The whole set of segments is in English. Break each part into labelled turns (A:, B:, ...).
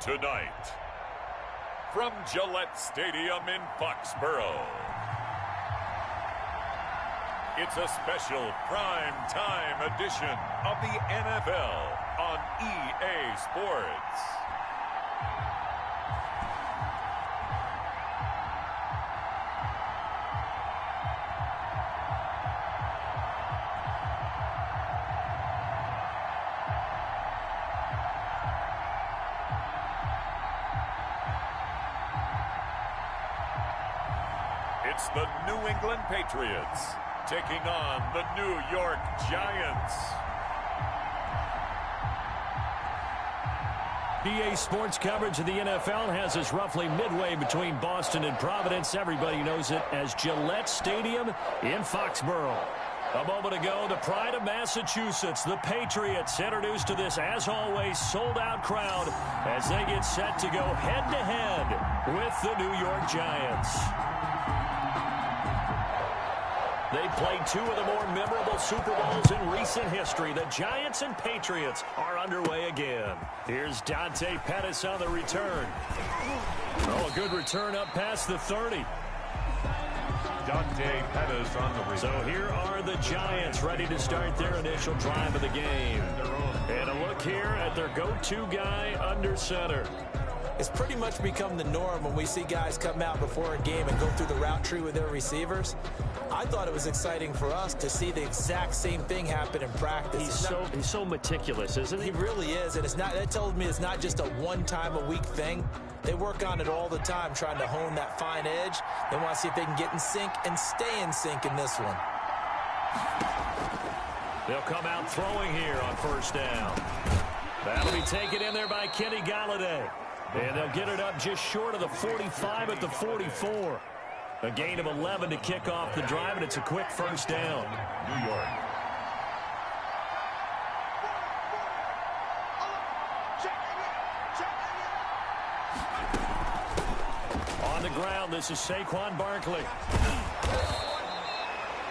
A: Tonight, from Gillette Stadium in Foxborough, it's a special prime time edition of the NFL on EA Sports. It's the New England Patriots taking on the New York Giants.
B: EA Sports coverage of the NFL has us roughly midway between Boston and Providence. Everybody knows it as Gillette Stadium in Foxborough. A moment ago, the pride of Massachusetts, the Patriots, introduced to this, as always, sold-out crowd as they get set to go head-to-head with the New York Giants. They played two of the more memorable Super Bowls in recent history. The Giants and Patriots are underway again. Here's Dante Pettis on the return. Oh, a good return up past the 30.
A: Dante Pettis on the return.
B: So here are the Giants ready to start their initial drive of the game. And a look here at their go-to guy under center.
C: It's pretty much become the norm when we see guys come out before a game and go through the route tree with their receivers. I thought it was exciting for us to see the exact same thing happen in practice.
B: He's so meticulous, isn't he?
C: He really is, and that tells me it's not just a one-time-a-week thing. They work on it all the time, trying to hone that fine edge. They want to see if they can get in sync and stay in sync in this one.
B: They'll come out throwing here on first down. That'll be taken in there by Kenny Galladay. And they'll get it up just short of the 45 at the 44. A gain of 11 to kick off the drive, and it's a quick first down.
A: New York.
B: On the ground, this is Saquon Barkley.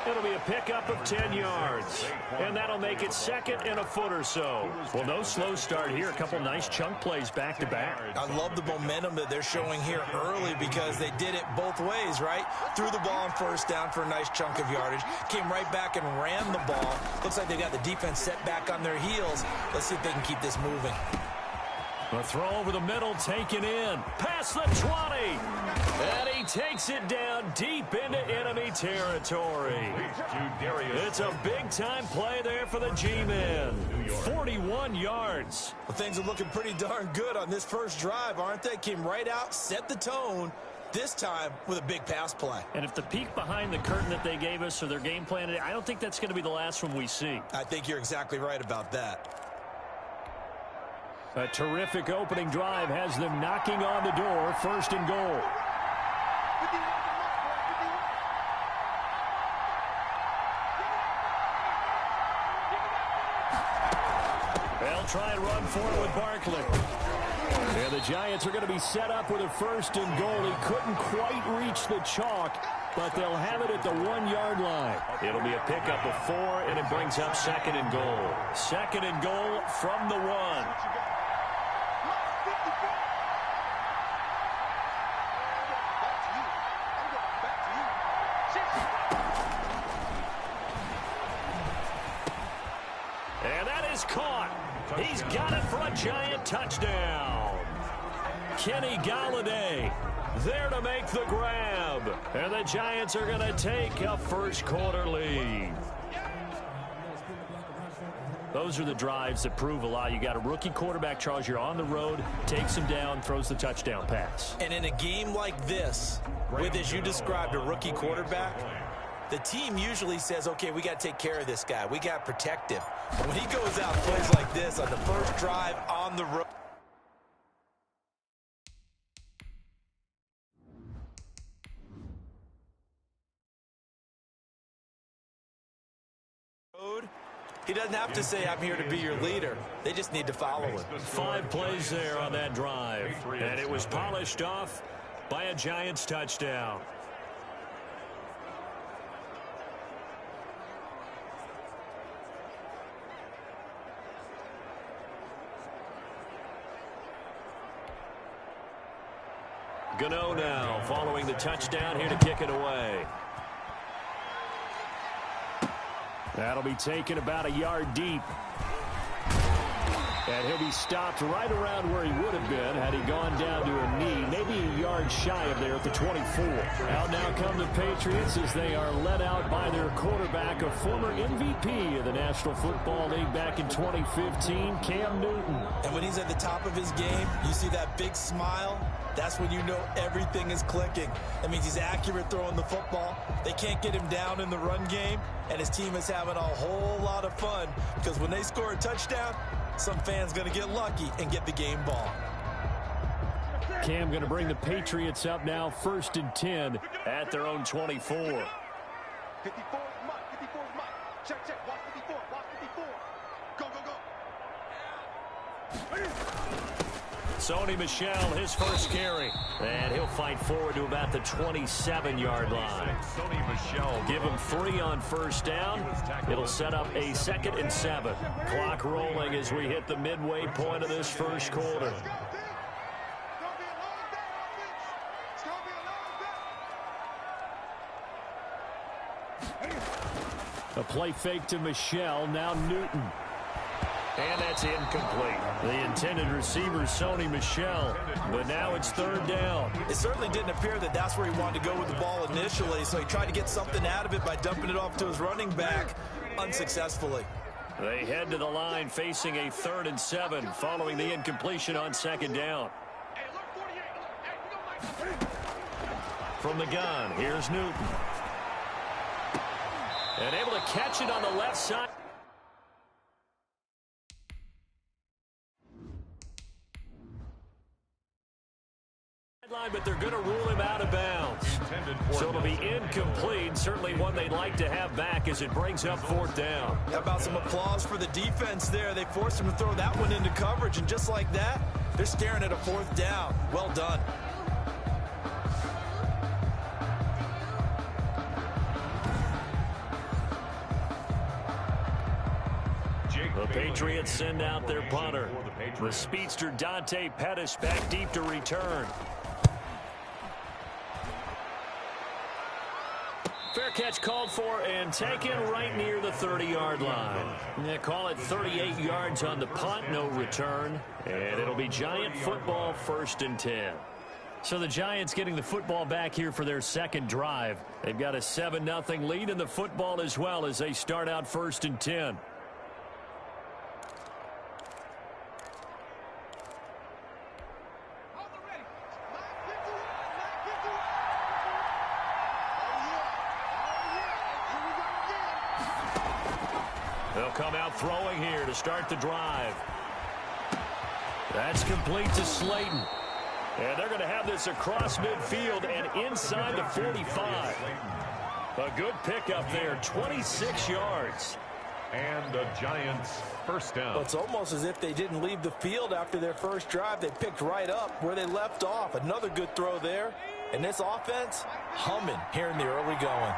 B: It'll be a pickup of 10 yards, and that'll make it second and a foot or so. Well, no slow start here. A couple nice chunk plays back-to-back.
C: I love the momentum that they're showing here early because they did it both ways, right? Threw the ball on first down for a nice chunk of yardage, came right back and ran the ball. Looks like they got the defense set back on their heels. Let's see if they can keep this moving.
B: A throw over the middle, taken in. Past the 20. And he takes it down deep into enemy territory. It's a big-time play there for the G-Men. 41 yards.
C: Well, things are looking pretty darn good on this first drive, aren't they? Came right out, set the tone, this time with a big pass play.
B: And if the peek behind the curtain that they gave us or their game plan, I don't think that's going to be the last one we see.
C: I think you're exactly right about that.
B: A terrific opening drive has them knocking on the door, first and goal. They'll try and run forward with Barkley. And the Giants are going to be set up with a first and goal. He couldn't quite reach the chalk, but they'll have it at the 1-yard line. It'll be a pickup of 4, and it brings up second and goal. Second and goal from the 1. Caught. He's got it for a Giant touchdown. Kenny Galladay there to make the grab. And the Giants are going to take a first-quarter lead. Those are the drives that prove a lot. You got a rookie quarterback, Charles. You're on the road, takes him down, throws the touchdown pass.
C: And in a game like this, with, as you described, a rookie quarterback, the team usually says, okay, we got to take care of this guy. We got to protect him. When he goes out plays like this on the first drive on the road. He doesn't have to say, I'm here to be your leader. They just need to follow him.
B: 5 plays there on that drive. And it was polished off by a Giants touchdown. Gano now following the touchdown here to kick it away. That'll be taken about a yard deep. And he'll be stopped right around where he would have been had he gone down to a knee, maybe a yard shy of there at the 24. Out now come the Patriots as they are led out by their quarterback, a former MVP of the National Football League back in 2015, Cam Newton.
C: And when he's at the top of his game, you see that big smile. That's when you know everything is clicking. That means he's accurate throwing the football. They can't get him down in the run game, and his team is having a whole lot of fun because when they score a touchdown, some fan's going to get lucky and get the game ball.
B: Cam going to bring the Patriots up now, 1st and 10 at their own 24.
D: 54 is Mike. 54 is Mike. Check, check. Watch 54. Watch 54. Go, go, go.
B: Sony Michel, his first carry. And he'll fight forward to about the 27-yard line.
A: Sony Michel.
B: Give him 3 on 1st down. It'll set up a 2nd and 7. Clock rolling as we hit the midway point of this first quarter. A play fake to Michel, now Newton. And that's incomplete. The intended receiver, Sony Michel, but now it's 3rd down.
C: It certainly didn't appear that that's where he wanted to go with the ball initially, so he tried to get something out of it by dumping it off to his running back unsuccessfully.
B: They head to the line facing a 3rd and 7 following the incompletion on 2nd down. From the gun, here's Newton. And able to catch it on the left side. But they're going to rule him out of bounds. So it'll be incomplete. Certainly one they'd like to have back as it brings up 4th down.
C: How about some applause for the defense there? They forced him to throw that one into coverage, and just like that, they're staring at a 4th down. Well done.
B: The Patriots send out their punter. The speedster Dante Pettis back deep to return. Fair catch called for and taken right near the 30-yard line. They call it 38 yards on the punt, no return. And it'll be Giant football, 1st and 10. So the Giants getting the football back here for their 2nd drive. They've got a 7-0 lead in the football as well as they start out 1st and 10. They'll come out throwing here to start the drive. That's complete to Slayton. And they're going to have this across midfield and inside the 45. A good pickup there, 26 yards.
A: And the Giants' 1st down.
C: Well, it's almost as if they didn't leave the field after their first drive. They picked right up where they left off. Another good throw there. And this offense, humming here in the early going.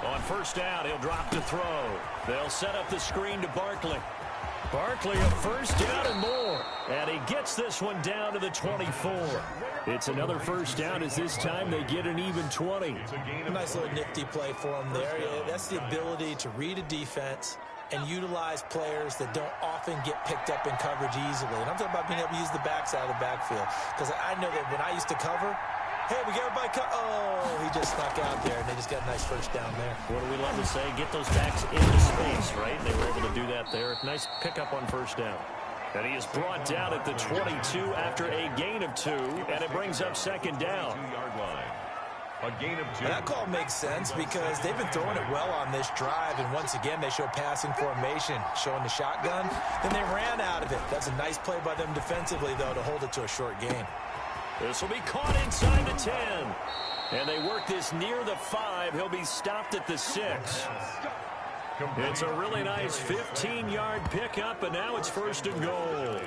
B: On 1st down, he'll drop to throw. They'll set up the screen to Barkley. Barkley a 1st down and more. And he gets this one down to the 24. It's another 1st down as this time they get an even 20.
C: A nice little nifty play for him there. Yeah, that's the ability to read a defense and utilize players that don't often get picked up in coverage easily. And I'm talking about being able to use the backside of the backfield. Because I know that when I used to cover, hey, we got everybody oh, he just snuck out there, and they just got a nice 1st down there.
B: What do we love to say? Get those backs into space, right? They were able to do that there. Nice pickup on 1st down. And he is brought down at the 22 after a gain of 2, and it brings up 2nd down.
A: 2-yard line. A gain of 2.
C: And that call makes sense because they've been throwing it well on this drive, and once again they show passing formation, showing the shotgun. Then they ran out of it. That's a nice play by them defensively, though, to hold it to a short gain.
B: This will be caught inside the 10. And they work this near the 5. He'll be stopped at the 6. It's a really nice 15-yard pickup, and now it's 1st and goal.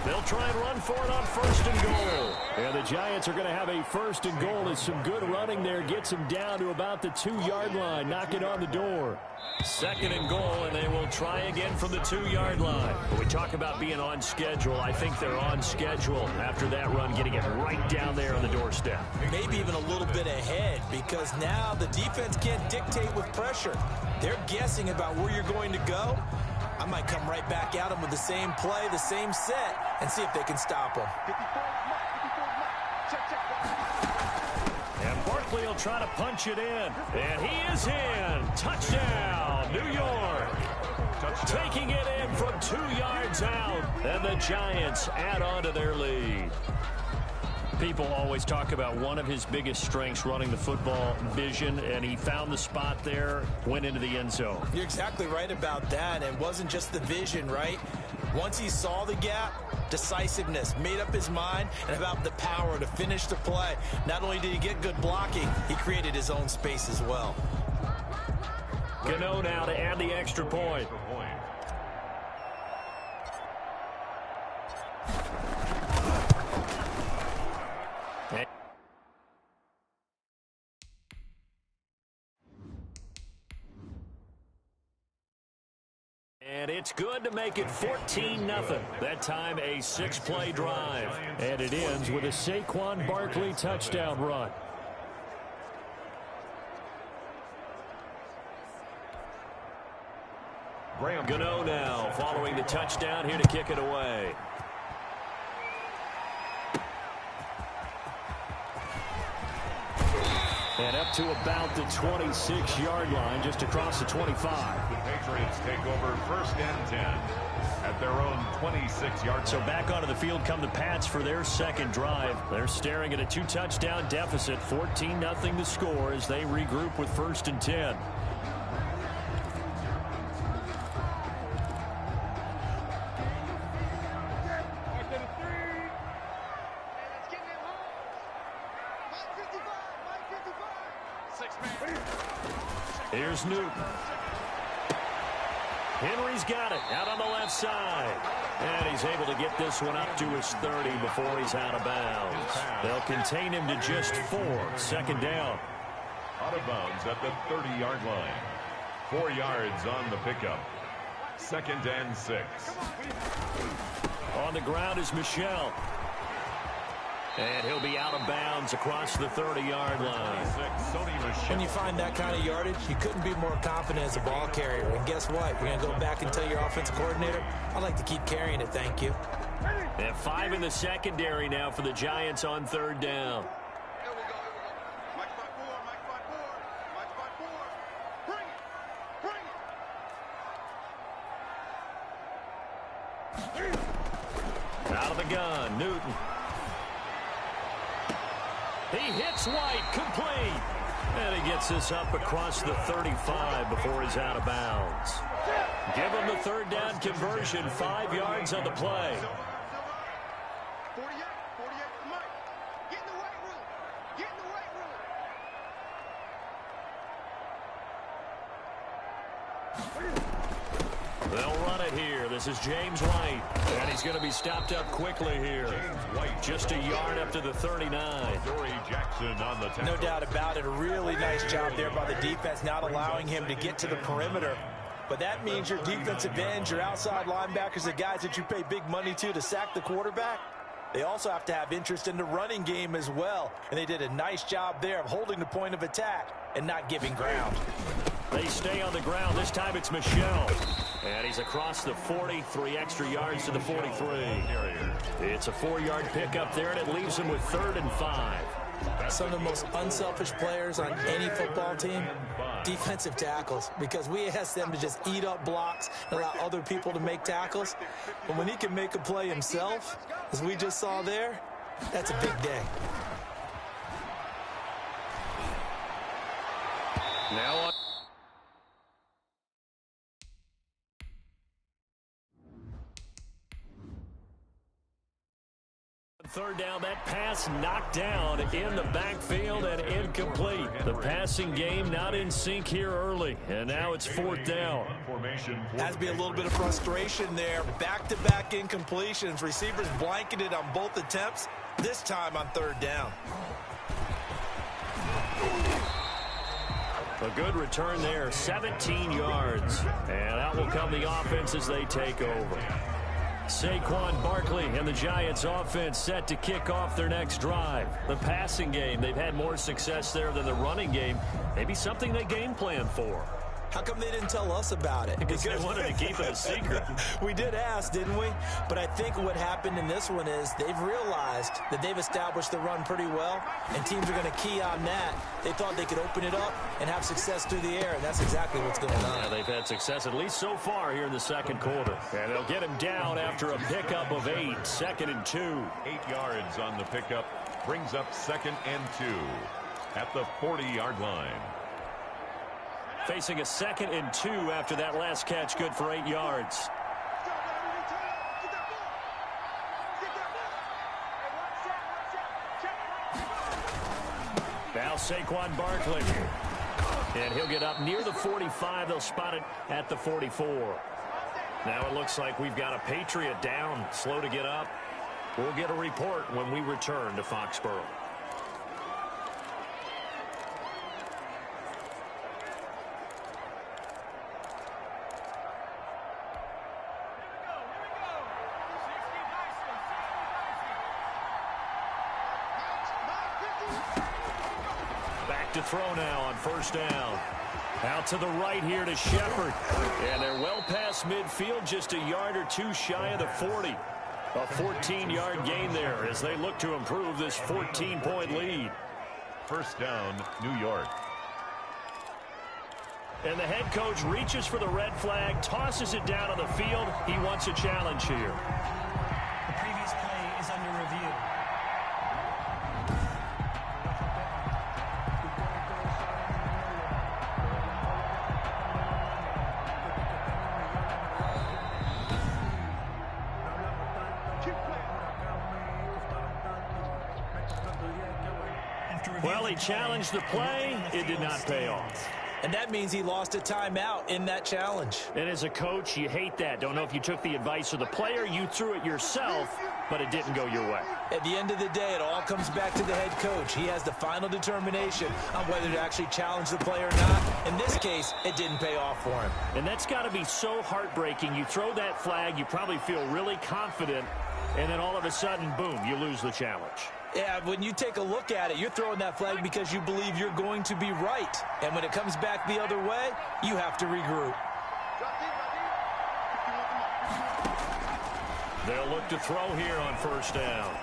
B: They'll try and run for it on first and goal. And the Giants are going to have a first and goal as some good running there gets them down to about the 2-yard line, knocking on the door. Second and goal, and they will try again from the 2-yard line. When we talk about being on schedule, I think they're on schedule after that run, getting it right down there on the doorstep.
C: Maybe even a little bit ahead, because now the defense can't dictate with pressure. They're guessing about where you're going to go. I might come right back at them with the same play, the same set, and see if they can stop them.
B: And Barkley will try to punch it in. And he is in. Touchdown, New York. Touchdown. Taking it in from 2 yards out. And the Giants add on to their lead. People always talk about one of his biggest strengths, running the football, vision, and he found the spot there, went into the end zone.
C: You're exactly right about that. It wasn't just the vision, right? Once he saw the gap, decisiveness, made up his mind, and about the power to finish the play. Not only did he get good blocking, he created his own space as well.
B: Gano now to add the extra point. And it's good to make it 14-0. That time a 6-play drive. And it ends with a Saquon Barkley touchdown run. Gano now following the touchdown, here to kick it away. And up to about the 26-yard line, just across the 25.
A: The Patriots take over first and 10 at their own 26-yard.
B: So back onto the field come the Pats for their second drive. They're staring at a 2-touchdown deficit, 14-0 the score as they regroup with first and 10. Here's Newton. Henry's got it out on the left side. And he's able to get this one up to his 30 before he's out of bounds. They'll contain him to just 4. Second down.
A: Out of bounds at the 30-yard line. 4 yards on the pickup. Second and 6.
B: On the ground is Michel. And he'll be out of bounds across the 30-yard line.
C: When you find that kind of yardage, you couldn't be more confident as a ball carrier. And guess what? You're going to go back and tell your offensive coordinator, I'd like to keep carrying it, thank you.
B: And 5 in the secondary now for the Giants on third down. Out of the gun, Newton. He hits White, complete. And he gets this up across the 35 before he's out of bounds. Give him the third down conversion, 5 yards on the play.
D: 48, Mike. Get in the weight room. Get in the weight room.
B: They'll run it here. This is James White. And he's going to be stopped up quickly here. Just a yard up to the 39.
A: Jackson on the tackle.
C: No doubt about it. A really nice job there by the defense, not allowing him to get to the perimeter. But that means your defensive ends, your outside linebackers, the guys that you pay big money to sack the quarterback, they also have to have interest in the running game as well. And they did a nice job there of holding the point of attack and not giving ground.
B: They stay on the ground. This time it's Michel. And he's across the 40, 3 extra yards to the 43. It's a 4-yard pickup there, and it leaves him with 3rd and 5.
C: Some of the most unselfish players on any football team, defensive tackles, because we ask them to just eat up blocks and allow other people to make tackles. But when he can make a play himself, as we just saw there, that's a big day.
B: Now on. Third down, that pass knocked down in the backfield and incomplete. The passing game not in sync here early, and now it's fourth down.
C: Has to be a little bit of frustration there. Back-to-back incompletions. Receivers blanketed on both attempts, this time on third down.
B: A good return there, 17 yards. And out will come the offense as they take over. Saquon Barkley and the Giants offense set to kick off their next drive. The passing game, they've had more success there than the running game. Maybe something they game plan for.
C: How come they didn't tell us about it?
B: Because they wanted to keep it a secret.
C: We did ask, didn't we? But I think what happened in this one is they've realized that they've established the run pretty well, and teams are going to key on that. They thought they could open it up and have success through the air, and that's exactly what's going on.
B: Yeah, they've had success at least so far here in the second quarter. And they'll get him down after a pickup of 8, 2nd and 2.
A: 8 yards on the pickup brings up 2nd and 2 at the 40-yard line.
B: Facing a 2nd and 2 after that last catch, good for 8 yards. Now Saquon Barkley. And he'll get up near the 45. They'll spot it at the 44. Now it looks like we've got a Patriot down, slow to get up. We'll get a report when we return to Foxborough. To throw now on first down. Out to the right here to Shepard. And they're well past midfield, just a yard or two shy of the 40. A 14-yard gain there as they look to improve this 14-point lead.
A: First down, New York.
B: And the head coach reaches for the red flag, tosses it down on the field. He wants a challenge here.
E: The previous play is under review.
B: Well, he challenged the play. It did not pay off.
C: And that means he lost a timeout in that challenge.
B: And as a coach, you hate that. Don't know if you took the advice of the player, you threw it yourself, but it didn't go your way.
C: At the end of the day, it all comes back to the head coach. He has the final determination on whether to actually challenge the play or not. In this case, it didn't pay off for him.
B: And that's got to be so heartbreaking. You throw that flag, you probably feel really confident, and then all of a sudden, boom, you lose the challenge.
C: Yeah, when you take a look at it, you're throwing that flag because you believe you're going to be right. And when it comes back the other way, you have to regroup.
B: They'll look to throw here on first down.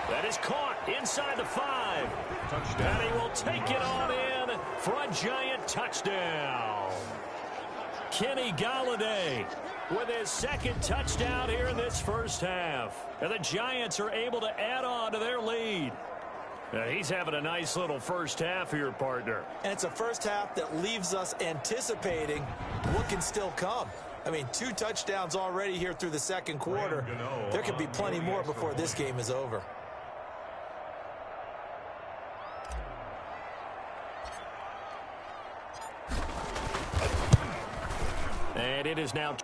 B: That is caught inside the 5. Touchdown. And he will take it on in for a Giant touchdown. Kenny Golladay with his second touchdown here in this first half. And the Giants are able to add on to their lead. And he's having a nice little first half here, partner.
C: And it's a first half that leaves us anticipating what can still come. I mean, 2 touchdowns already here through the second quarter. There could be plenty more before this game is over.
B: And it is now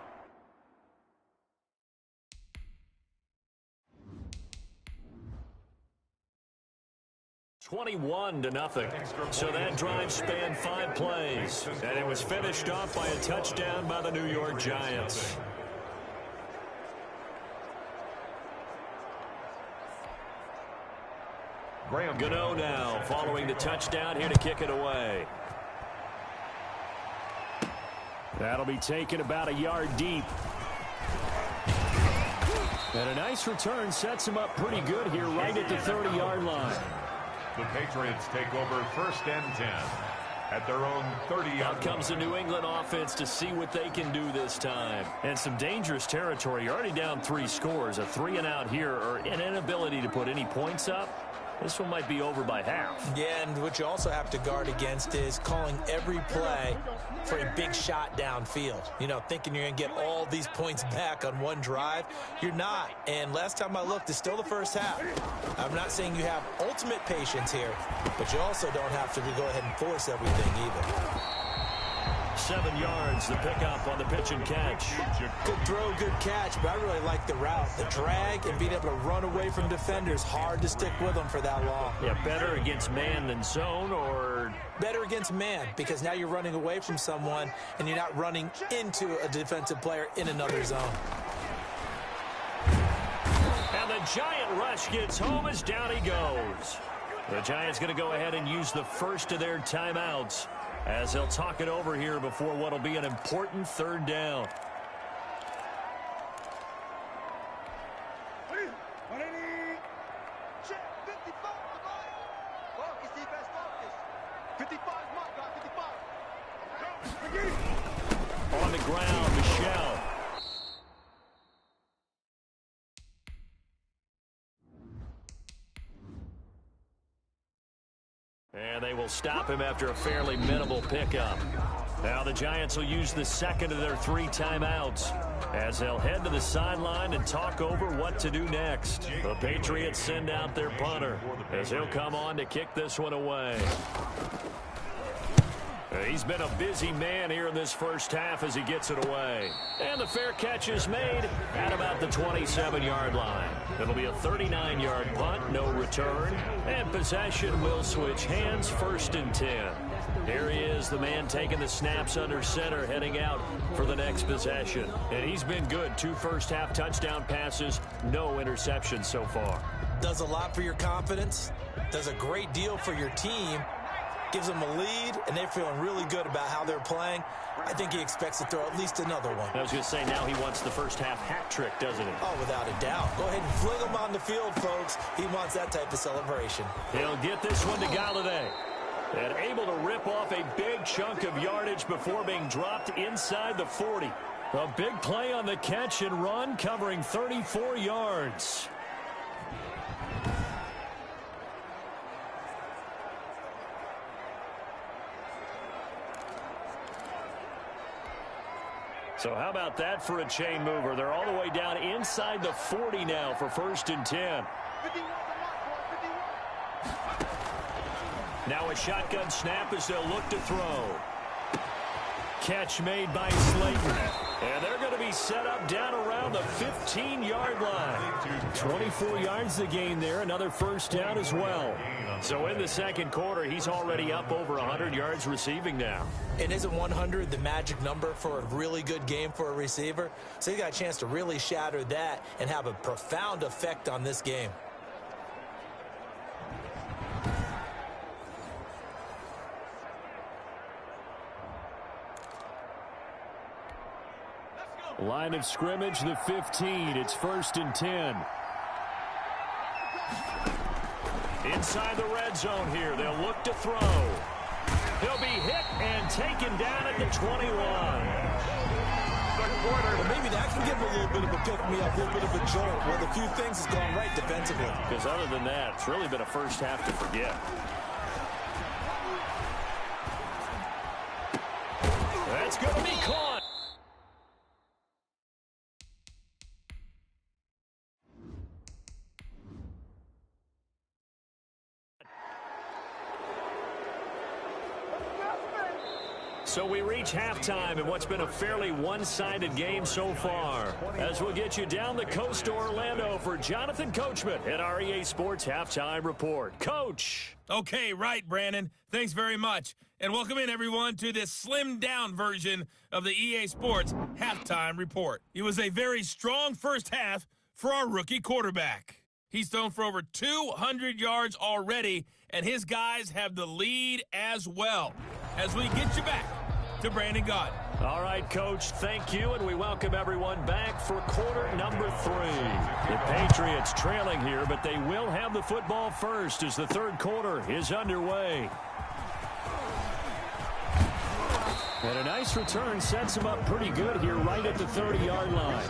B: 21-0. So that drive spanned 5 plays, and it was finished off by a touchdown by the New York Giants. Gano now following the touchdown here to kick it away. That'll be taken about a yard deep. And a nice return sets him up pretty good here right at the 30-yard line.
A: The Patriots take over 1st and 10 at their own 30-yard
B: Out comes the New England offense to see what they can do this time. And some dangerous territory. You're already down 3 scores. A 3-and-out here or an inability to put any points up. This one might be over by half.
C: Yeah, and what you also have to guard against is calling every play for a big shot downfield. You know, thinking you're going to get all these points back on one drive. You're not. And last time I looked, it's still the first half. I'm not saying you have ultimate patience here, but you also don't have to go ahead and force everything either.
B: 7 yards, the pickup on the pitch and catch.
C: Good throw, good catch, but I really like the route. The drag and being able to run away from defenders, hard to stick with them for that long.
B: Yeah, better against man than zone, or?
C: Better against man, because now you're running away from someone and you're not running into a defensive player in another zone.
B: And the Giant rush gets home as down he goes. The Giants going to go ahead and use the first of their timeouts as they'll talk it over here before what will be an important third down. On the ground, Michelle. And they will stop him after a fairly minimal pickup. Now the Giants will use the second of their 3 timeouts as they'll head to the sideline and talk over what to do next. The Patriots send out their punter as he'll come on to kick this one away. He's been a busy man here in this first half as he gets it away. And the fair catch is made at about the 27-yard line. It'll be a 39-yard punt, no return, and possession will switch hands, 1st and 10. Here he is, the man taking the snaps under center, heading out for the next possession. And he's been good. 2 first-half touchdown passes, no interceptions so far.
C: Does a lot for your confidence, does a great deal for your team, gives them a lead, and they're feeling really good about how they're playing. I think he expects to throw at least another one.
B: I was going to say, now he wants the first half hat trick, doesn't he?
C: Oh, without a doubt. Go ahead and fling him on the field, folks. He wants that type of celebration.
B: He'll get this one to Galladay. And able to rip off a big chunk of yardage before being dropped inside the 40. A big play on the catch and run, covering 34 yards. So how about that for a chain mover? They're all the way down inside the 40 now for 1st and 10. Now a shotgun snap as they'll look to throw. Catch made by Slayton. And they're going to be set up down around the 15-yard line. 24 yards the gain there. Another first down as well. So in the second quarter, he's already up over 100 yards receiving now.
C: And isn't 100 the magic number for a really good game for a receiver? So he got a chance to really shatter that and have a profound effect on this game.
B: Line of scrimmage, the 15. It's 1st and 10. Inside the red zone here. They'll look to throw. He'll be hit and taken down at the 21.
C: Well, maybe that can give him a little bit of a pick-me-up, a little bit of a jolt. Well, a few things has gone right defensively.
B: Because other than that, it's really been a first half to forget. That's going to be caught. So we reach halftime in what's been a fairly one-sided game so far. As we'll get you down the coast to Orlando for Jonathan Coachman at our EA Sports Halftime Report. Coach.
F: Okay, right, Brandon. Thanks very much. And welcome in, everyone, to this slimmed-down version of the EA Sports Halftime Report. It was a very strong first half for our rookie quarterback. He's thrown for over 200 yards already, and his guys have the lead as well. As we get you back to Brandon Gaudin.
B: All right, Coach, thank you, and we welcome everyone back for quarter number 3. The Patriots trailing here, but they will have the football first as the third quarter is underway. And a nice return sets them up pretty good here right at the 30-yard line.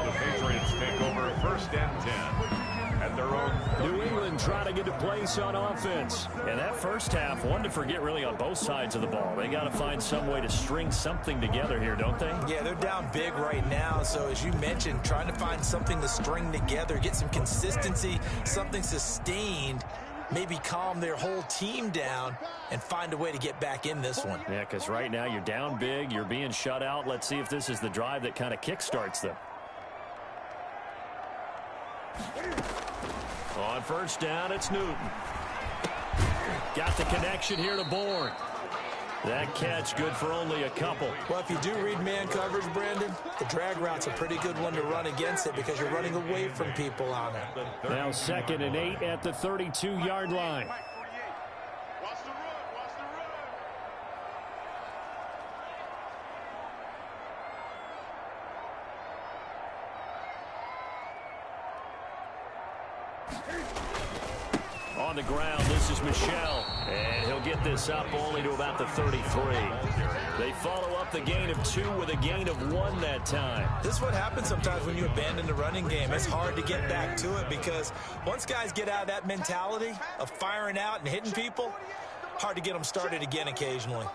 A: The Patriots take over 1st and 10 at their own.
B: New England trotting into place on offense. And that first half, one to forget really on both sides of the ball. They got to find some way to string something together here, don't they?
C: Yeah, they're down big right now. So as you mentioned, trying to find something to string together, get some consistency, something sustained, maybe calm their whole team down and find a way to get back in this one.
B: Yeah, because right now you're down big, you're being shut out. Let's see if this is the drive that kind of kickstarts them. On first down, it's Newton. Got the connection here to Bourne. That catch good for only a couple.
C: Well, if you do read man coverage, Brandon, the drag route's a pretty good one to run against it because you're running away from people on it.
B: Now 2nd and 8 at the 32-yard line.
D: Watch the run, watch the run.
B: On the ground, this is Michel. And he'll get this up only to about the 33. They follow up the gain of 2 with a gain of 1 that time.
C: This is what happens sometimes when you abandon the running game. It's hard to get back to it because once guys get out of that mentality of firing out and hitting people, hard to get them started again occasionally.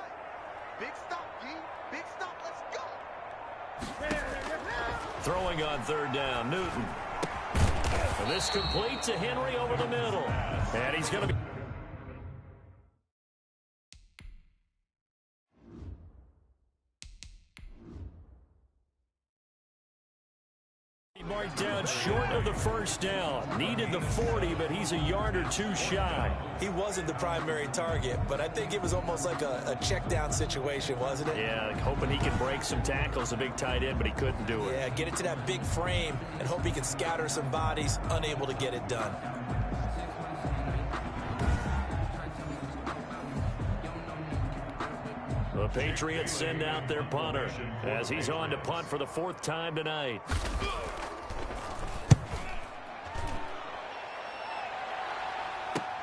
D: Big stop, G. Big stop. Let's go.
B: Throwing on 3rd down, Newton. And this complete to Henry over the middle. And he's going to be marked down short of the first down. Needed the 40, but he's a yard or 2 shy.
C: He wasn't the primary target, but I think it was almost like a check down situation, wasn't it?
B: Yeah, hoping he can break some tackles, a big tight end, but he couldn't do it.
C: Yeah, get it to that big frame and hope he can scatter some bodies, unable to get it done.
B: The Patriots send out their punter as he's on to punt for the 4th time tonight.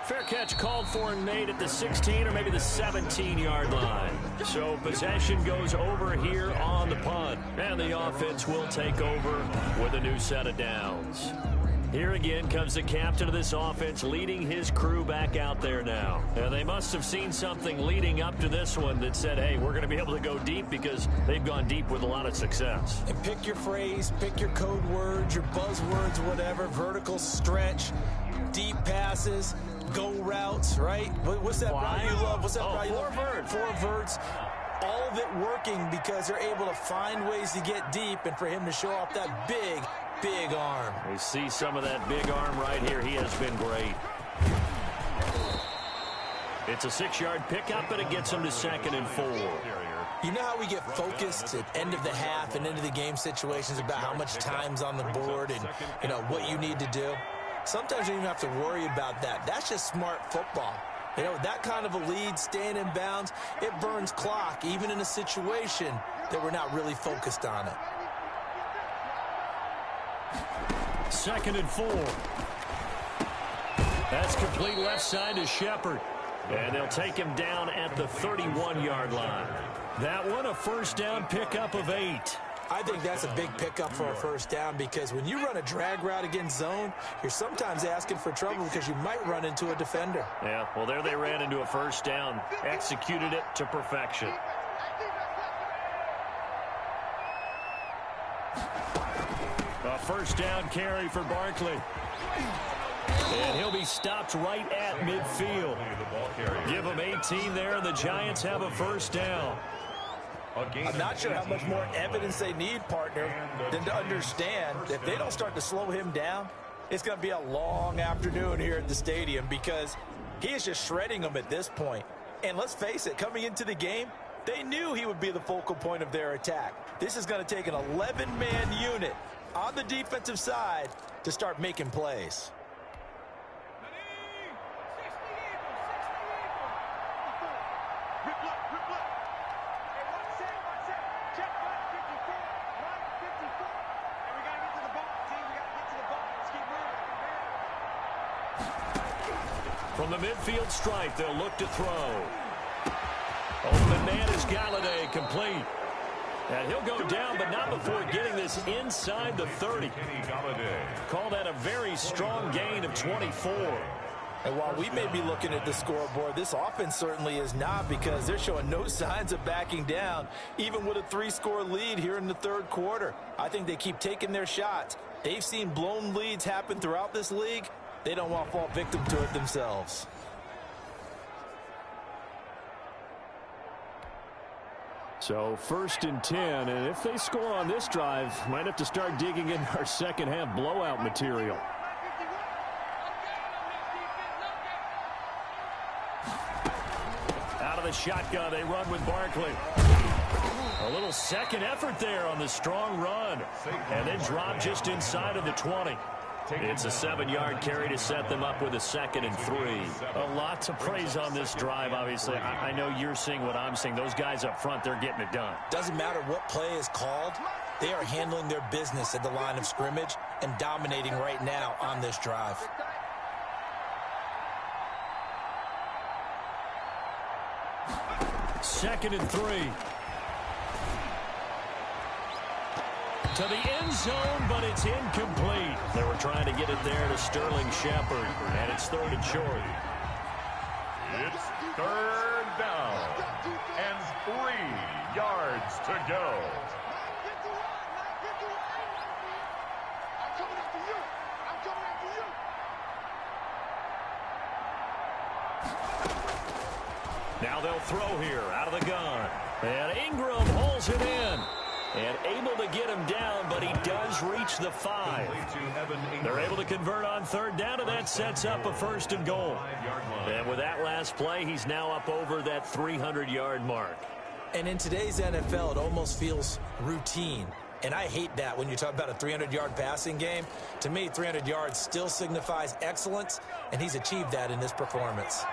B: Fair catch called for and made at the 16 or maybe the 17-yard line. So possession goes over here on the punt. And the offense will take over with a new set of downs. Here again comes the captain of this offense leading his crew back out there now. And they must have seen something leading up to this one that said, hey, we're going to be able to go deep because they've gone deep with a lot of success.
C: And pick your phrase, pick your code words, your buzzwords, whatever, vertical stretch, deep passes, go routes, right? What's that route you love? What's that route you love?
B: 4 verts.
C: 4 verts. All of it working because they're able to find ways to get deep and for him to show off that big arm.
B: We see some of that big arm right here. He has been great. It's a 6-yard pickup, but it gets him to 2nd and 4.
C: You know how we get focused at end of the half and into the game situations about how much time's on the board and, you know, what you need to do? Sometimes you don't even have to worry about that. That's just smart football. You know, that kind of a lead, staying in bounds, it burns clock, even in a situation that we're not really focused on it.
B: 2nd and 4. That's complete left side to Shepard. And they'll take him down at the 31-yard line. That one, a 1st down pickup of 8.
C: I think that's a big pickup for a 1st down because when you run a drag route against zone, you're sometimes asking for trouble because you might run into a defender.
B: Yeah, well, there they ran into a 1st down, executed it to perfection. A 1st down carry for Barkley. And he'll be stopped right at midfield. Give him 18 there, and the Giants have a 1st down.
C: I'm not sure how much more evidence they need, partner, than to understand that if they don't start to slow him down, it's going to be a long afternoon here at the stadium because he is just shredding them at this point. And let's face it, coming into the game, they knew he would be the focal point of their attack. This is going to take an 11-man unit on the defensive side to start making plays.
B: From the midfield stripe, they'll look to throw. Open man is Galladay, complete. And he'll go down, but not before getting this inside the 30. Call that a very strong gain of 24.
C: And while we may be looking at the scoreboard, this offense certainly is not, because they're showing no signs of backing down, even with a 3-score lead here in the third quarter. I think they keep taking their shots. They've seen blown leads happen throughout this league. They don't want to fall victim to it themselves.
B: So 1st and 10, and if they score on this drive, might have to start digging in our second half blowout material. Out of the shotgun, they run with Barkley. A little second effort there on the strong run, and then drop just inside of the 20. It's a 7-yard carry to set them up with a 2nd and 3. A lot to praise on this drive, obviously. I know you're seeing what I'm seeing. Those guys up front, they're getting it done.
C: Doesn't matter what play is called. They are handling their business at the line of scrimmage and dominating right now on this drive.
B: Second and 3. To the end zone, but it's incomplete. They were trying to get it there to Sterling Shepard, and it's 3rd and short.
A: It's 3rd down and 3 yards to go.
B: Now they'll throw here out of the gun. And Ingram hauls it in. And able to get him down, but he does reach the 5. They're able to convert on 3rd down, and that sets up a 1st and goal. And with that last play, he's now up over that 300-yard mark.
C: And in today's NFL, it almost feels routine. And I hate that when you talk about a 300-yard passing game. To me, 300 yards still signifies excellence, and he's achieved that in this performance.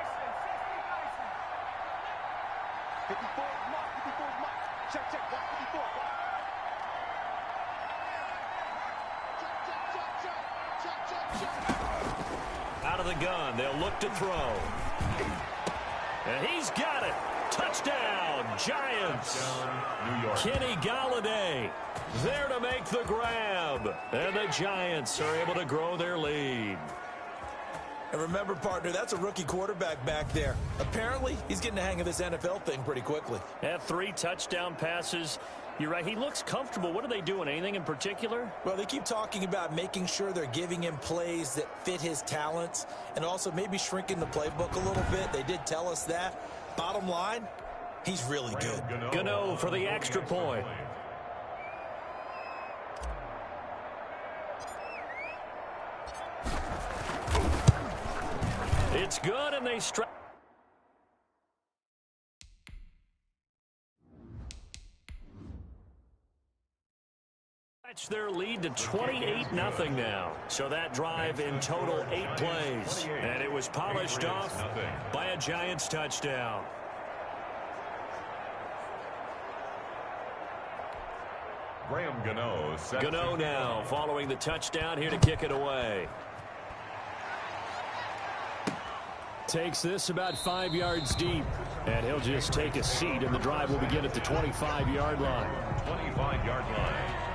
D: 54 mark, 54 mark. Check, check, watch 54.
B: Out of the gun, they'll look to throw. And he's got it. Touchdown, Giants.
A: New York.
B: Kenny Golladay there to make the grab. And the Giants are able to grow their lead.
C: And remember, partner, that's a rookie quarterback back there. Apparently, he's getting the hang of this NFL thing pretty quickly.
B: Had 3 touchdown passes. You're right, he looks comfortable. What are they doing? Anything in particular?
C: Well, they keep talking about making sure they're giving him plays that fit his talents and also maybe shrinking the playbook a little bit. They did tell us that. Bottom line, he's really good.
B: Gano for the extra point. It's good, and they strike. Their lead to 28-0 now. So that drive in total 8 plays. And it was polished off by a Giants touchdown.
A: Graham Gano.
B: Gano now following the touchdown here to kick it away. Takes this about 5 yards deep. And he'll just take a seat, and the drive will begin at the 25-yard line.
A: 25-yard line.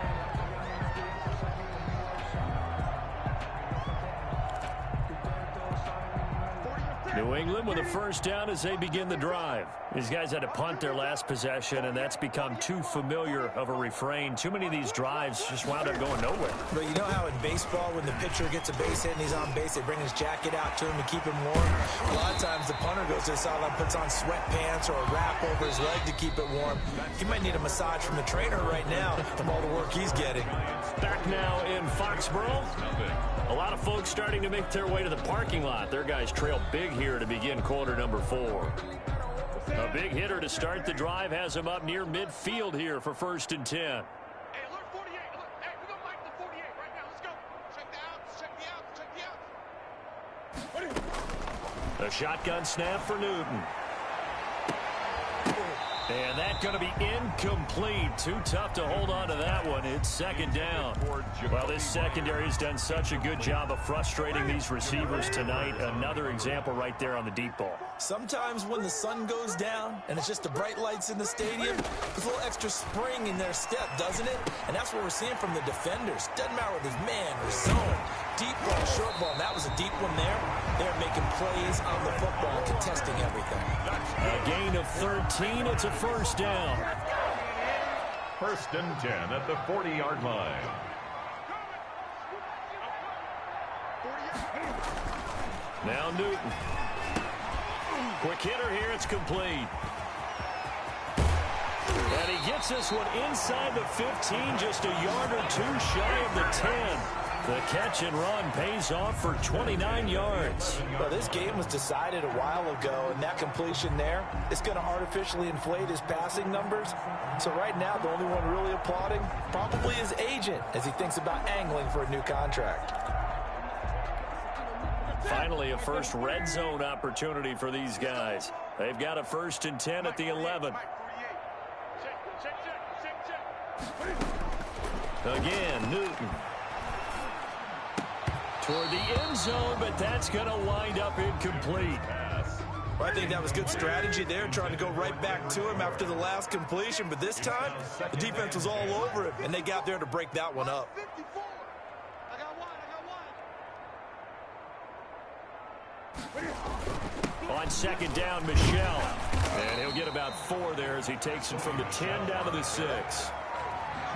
B: New England with a first down as they begin the drive. These guys had to punt their last possession, and that's become too familiar of a refrain. Too many of these drives just wound up going nowhere.
C: But you know how in baseball, when the pitcher gets a base hit and he's on base, they bring his jacket out to him to keep him warm? A lot of times the punter goes to the sideline, puts on sweatpants or a wrap over his leg to keep it warm. He might need a massage from the trainer right now from all the work he's getting.
B: Back now in Foxborough. A lot of folks starting to make their way to the parking lot. Their guys trail big here to begin quarter number 4. A big hitter to start the drive has him up near midfield here for 1st and 10.
D: Hey, alert 48. Alert. Hey, we're going to mic the 48 right now. Let's go. Check the outs. Check the outs. Check the outs.
B: A shotgun snap for Newton. And that's going to be incomplete. Too tough to hold on to that one. It's 2nd down. Well, this secondary has done such a good job of frustrating these receivers tonight. Another example right there on the deep ball.
C: Sometimes when the sun goes down and it's just the bright lights in the stadium, there's a little extra spring in their step, doesn't it? And that's what we're seeing from the defenders. Doesn't matter whether it's man or zone. deep ball, short ball, and that was a deep one there. They're making plays on the football, contesting everything.
B: A gain of 13. It's a first down.
A: 1st and 10 at the 40-yard line.
B: Now Newton. Quick hitter here. It's complete. And he gets this one inside the 15, just a yard or two shy of the 10. The catch and run pays off for 29 yards.
C: Well, this game was decided a while ago, and that completion there is going to artificially inflate his passing numbers. So right now, the only one really applauding probably his agent as he thinks about angling for a new contract.
B: Finally, a first red zone opportunity for these guys. They've got a 1st and 10 at the 11. Again, Newton. Toward the end zone, but that's going to wind up incomplete.
C: Well, I think that was good strategy there, trying to go right back to him after the last completion. But this time, the defense was all over it, and they got there to break that one up.
B: On 2nd down, Michel. And he'll get about 4 there as he takes it from the 10 down to the 6.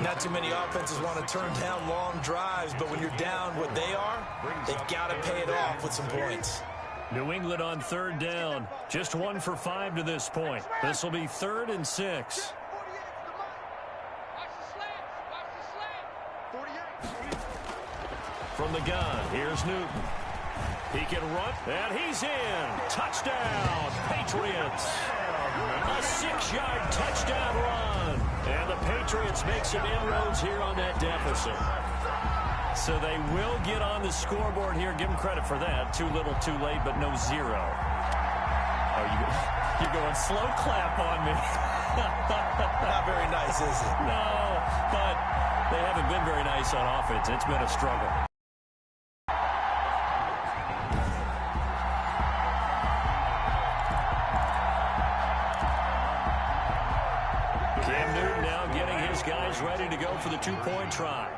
C: Not too many offenses want to turn down long drives, but when you're down what they are, they've got to pay it off with some points.
B: New England on 3rd down. Just 1 for 5 to this point. This will be 3rd and 6. From the gun, here's Newton. He can run, and he's in. Touchdown, Patriots. A 6-yard touchdown run. And the Patriots make some inroads here on that deficit. So they will get on the scoreboard here. Give them credit for that. Too little, too late, but no 0. Oh, you're going slow clap on me.
C: Not very nice, is it?
B: No, but they haven't been very nice on offense. It's been a struggle. Cam Newton now getting his guys ready to go for the 2-point try.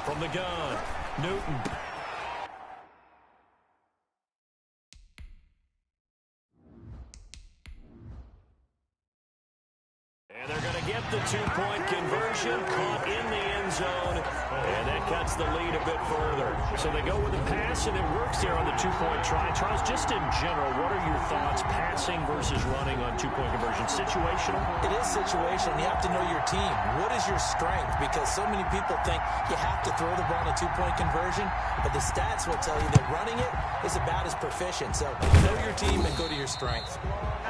B: From the gun, Newton. And they're going to get the 2-point conversion, caught in the end zone, and that cuts the lead a bit further. So they go with a pass, and it works there on the 2-point try. Charles, just in general, what are your thoughts, passing versus running on 2-point conversion? Situational?
C: It is situational. You have to know your team. What is your strength? Because so many people think you have to throw the ball in a 2-point conversion, but the stats will tell you that running it is about as proficient. So know your team and go to your strength.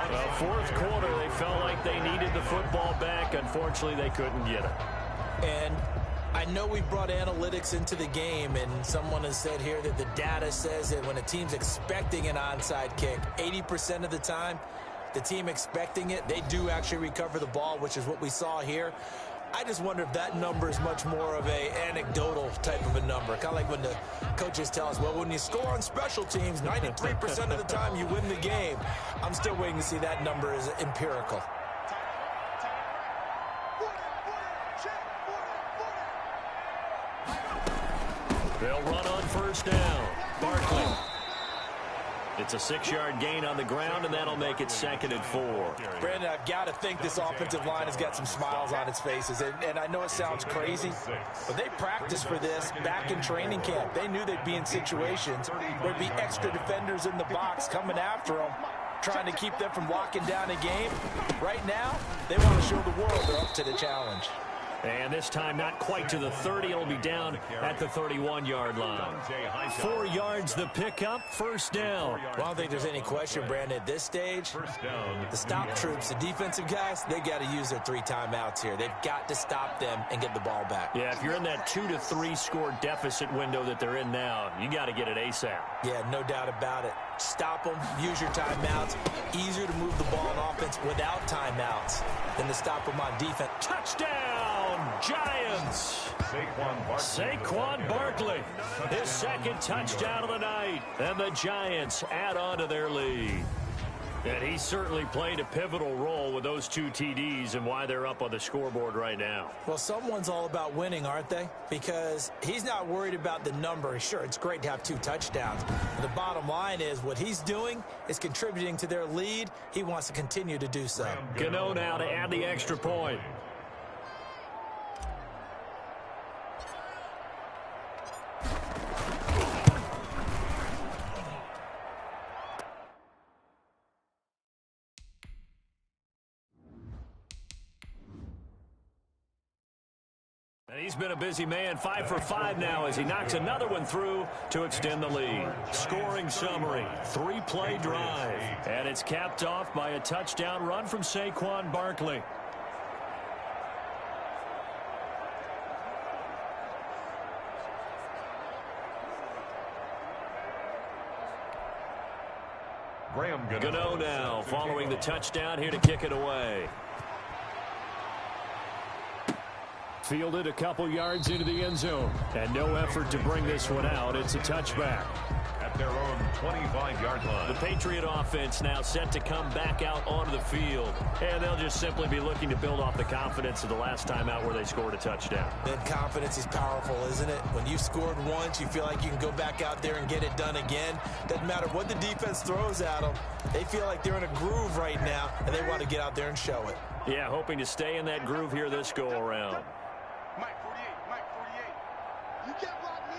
B: Well, 4th quarter, they felt like they needed the football back. Unfortunately, they couldn't get it.
C: And I know we brought analytics into the game, and someone has said here that the data says that when a team's expecting an onside kick, 80% of the time, the team expecting it, they do actually recover the ball, which is what we saw here. I just wonder if that number is much more of a anecdotal type of a number. Kind of like when the coaches tell us, well, when you score on special teams, 93% of the time you win the game. I'm still waiting to see that number is empirical.
B: They'll run on 1st down. Barkley. It's a 6-yard gain on the ground, and that'll make it 2nd and 4.
C: Brandon, I've got to think this offensive line has got some smiles on its faces. And I know it sounds crazy, but they practiced for this back in training camp. They knew they'd be in situations where there'd be extra defenders in the box coming after them, trying to keep them from locking down a game. Right now, they want to show the world they're up to the challenge.
B: And this time not quite to the 30. It'll be down at the 31-yard line. 4 yards the pickup, 1st down.
C: Well, I don't think there's any question, Brandon, at this stage, the stop troops, the defensive guys, they've got to use their 3 timeouts here. They've got to stop them and get the ball back.
B: Yeah, if you're in that 2 to 3 score deficit window that they're in now, you got to get it ASAP.
C: Yeah, no doubt about it. stop them, use your timeouts. Easier to move the ball on offense without timeouts than to stop them on defense.
B: Touchdown, Giants! Saquon Barkley, his second touchdown of the night, and the Giants add on to their lead. And he certainly played a pivotal role with those 2 TDs and why they're up on the scoreboard right now.
C: Well, someone's all about winning, aren't they? Because he's not worried about the number. Sure, it's great to have 2 touchdowns. But the bottom line is what he's doing is contributing to their lead. He wants to continue to do so.
B: Gano now to add the extra point. And he's been a busy man, 5 for 5 now as he knocks another one through to extend the lead. Scoring summary, 3-play drive. And it's capped off by a touchdown run from Saquon Barkley. Gano now following the touchdown here to kick it away. Fielded a couple yards into the end zone. And no effort to bring this one out. It's a touchback.
A: At their own 25-yard line.
B: The Patriot offense now set to come back out onto the field. And they'll just simply be looking to build off the confidence of the last time out where they scored a touchdown.
C: That confidence is powerful, isn't it? When you've scored once, you feel like you can go back out there and get it done again. Doesn't matter what the defense throws at them. They feel like they're in a groove right now, and they want to get out there and show it.
B: Yeah, hoping to stay in that groove here this go-around.
D: Mike 48, Mike 48. You can't block me.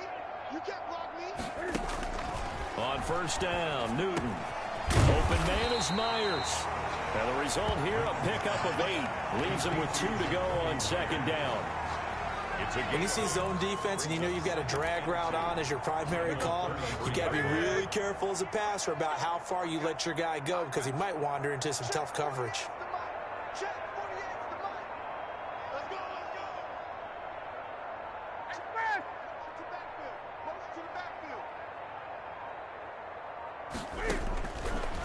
D: You can't block me.
B: On first down, Newton. Open man is Myers. And the result here, a pickup of 8. Leaves him with 2 to go on second down.
C: When you see zone defense and you know you've got a drag route on as your primary call, you got to be really careful as a passer about how far you let your guy go because he might wander into some tough coverage.
D: Check 48 to the mic. Let's go, let's go. Hey, man. To the backfield. Motion to the backfield.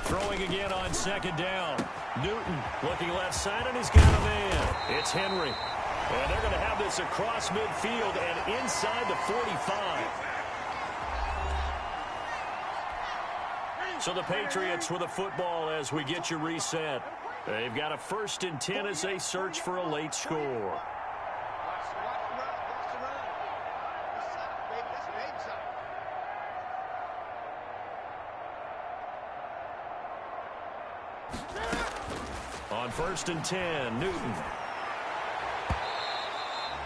B: Throwing again on second down. Newton looking left side, and he's got a man. It's Henry. And they're going to have this across midfield and inside the 45. So the Patriots with a football as we get you reset. They've got a 1st and 10 as they search for a late score.
D: Watch the run. Watch the run. This side, baby. That's an 8 side.
B: On 1st and 10, Newton.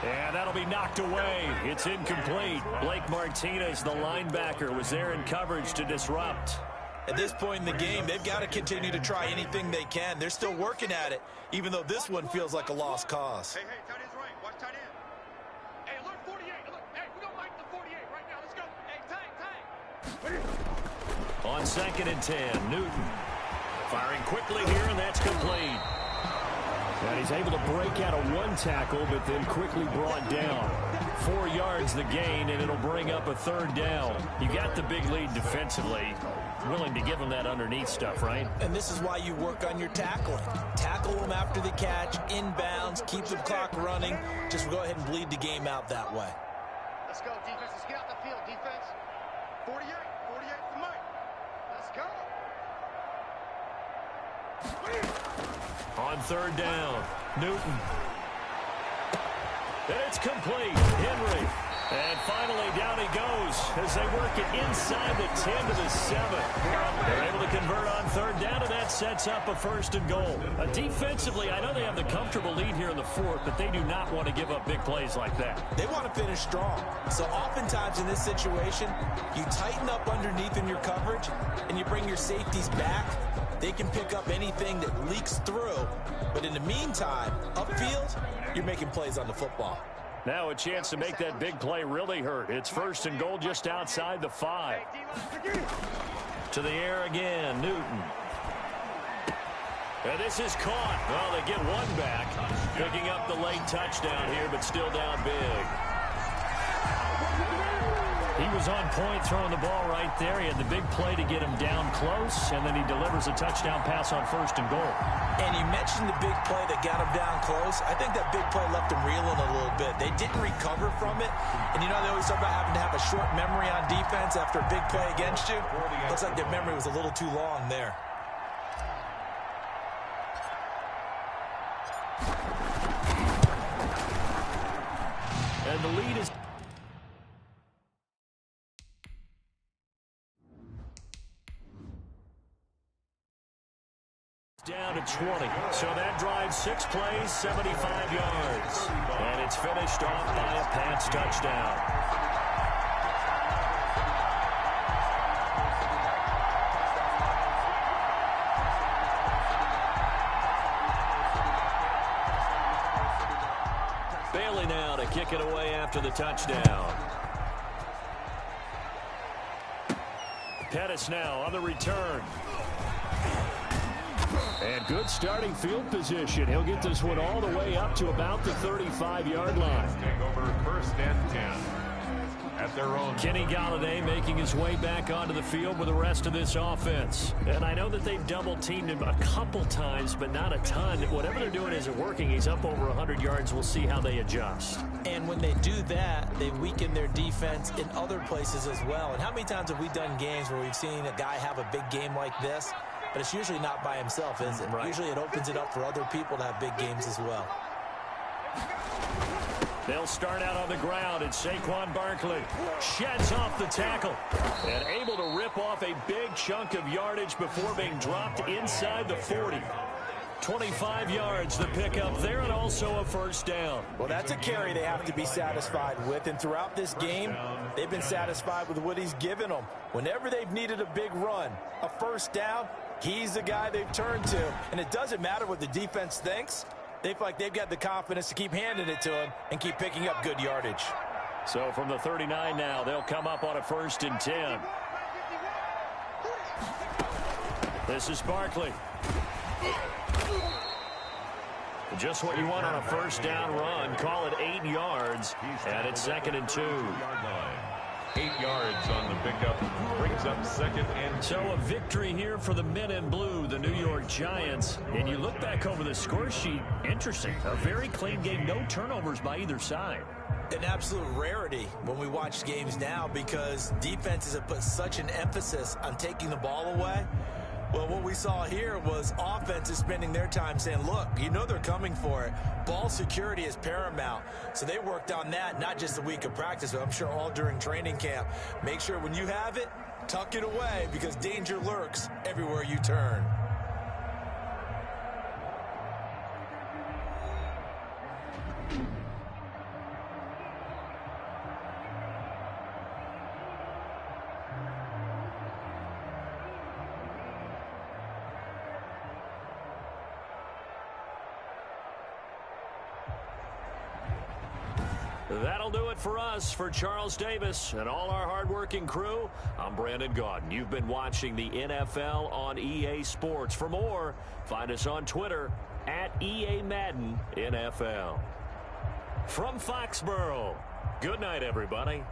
B: And that'll be knocked away. It's incomplete. Blake Martinez, the linebacker, was there in coverage to disrupt.
C: At this point in the game, they've got to continue to try anything they can. They're still working at it, even though this one feels like a lost cause.
D: Hey, tight end's right. Watch tight end. Hey, alert 48. Look, hey, we don't like the 48 right now. Let's go. Hey, tag.
B: On 2nd and 10, Newton. Firing quickly here, and that's complete. And he's able to break out of 1 tackle, but then quickly brought down. 4 yards the gain, and it'll bring up a 3rd down. You got the big lead defensively. Willing to give them that underneath stuff, right?
C: And this is why you work on your tackling. Tackle them after the catch, inbounds, keep the clock running. Just go ahead and bleed the game out that way.
D: Let's go, defense. Let's get out the field, defense. 48 to Mike. Let's go.
B: On 3rd down, Newton. And it's complete. Henry. And finally, down he goes as they work it inside the 10 to the 7. They're able to convert on 3rd down, and that sets up a 1st and goal. Defensively, I know they have the comfortable lead here in the 4th, but they do not want to give up big plays like that.
C: They want to finish strong. So oftentimes in this situation, you tighten up underneath in your coverage, and you bring your safeties back. They can pick up anything that leaks through. But in the meantime, upfield, you're making plays on the football.
B: Now a chance to make that big play really hurt. It's 1st and goal just outside the 5. To the air again, Newton. And this is caught. Well, they get 1 back. Picking up the late touchdown here, but still down big. He was on point throwing the ball right there. He had the big play to get him down close, and then he delivers a touchdown pass on 1st and goal.
C: And you mentioned the big play that got him down close. I think that big play left him reeling a little bit. They didn't recover from it. And you know they always talk about having to have a short memory on defense after a big play against you. Looks like their memory was a little too long there.
B: And the lead is down to 20. So that drives 6 plays, 75 yards. And it's finished off by a Pats touchdown. Bailey now to kick it away after the touchdown. Pettis now on the return. And good starting field position. He'll get this one all the way up to about the 35-yard line.
A: Take over 1st and 10 at their own.
B: Kenny Golladay making his way back onto the field with the rest of this offense. And I know that they've double-teamed him a couple times, but not a ton. Whatever they're doing isn't working. He's up over 100 yards. We'll see how they adjust.
C: And when they do that, they weaken their defense in other places as well. And how many times have we done games where we've seen a guy have a big game like this? But it's usually not by himself, is it? Right. Usually it opens it up for other people to have big games as well.
B: They'll start out on the ground, and Saquon Barkley sheds off the tackle and able to rip off a big chunk of yardage before being dropped inside the 40. 25 yards the pickup there, and also a 1st down.
C: Well, that's a carry they have to be satisfied with, and throughout this game, they've been satisfied with what he's given them. Whenever they've needed a big run, a 1st down, he's the guy they've turned to. And it doesn't matter what the defense thinks. They feel like they've got the confidence to keep handing it to him and keep picking up good yardage.
B: So from the 39 now, they'll come up on a 1st and 10. This is Barkley. Just what you want on a 1st down run. Call it 8 yards, and it's 2nd and 2.
A: 8 yards on the pickup, brings up 2nd and 2.
B: So a victory here for the men in blue, the New York Giants. And you look back over the score sheet, interesting. A very clean game, no turnovers by either side.
C: An absolute rarity when we watch games now because defenses have put such an emphasis on taking the ball away. Well, what we saw here was offenses spending their time saying, look, you know they're coming for it. Ball security is paramount. So they worked on that, not just a week of practice, but I'm sure all during training camp. Make sure when you have it, tuck it away because danger lurks everywhere you turn.
B: That'll do it for us. For Charles Davis and all our hardworking crew, I'm Brandon Gaudin. You've been watching the NFL on EA Sports. For more, find us on Twitter at EA Madden NFL. From Foxborough, good night, everybody.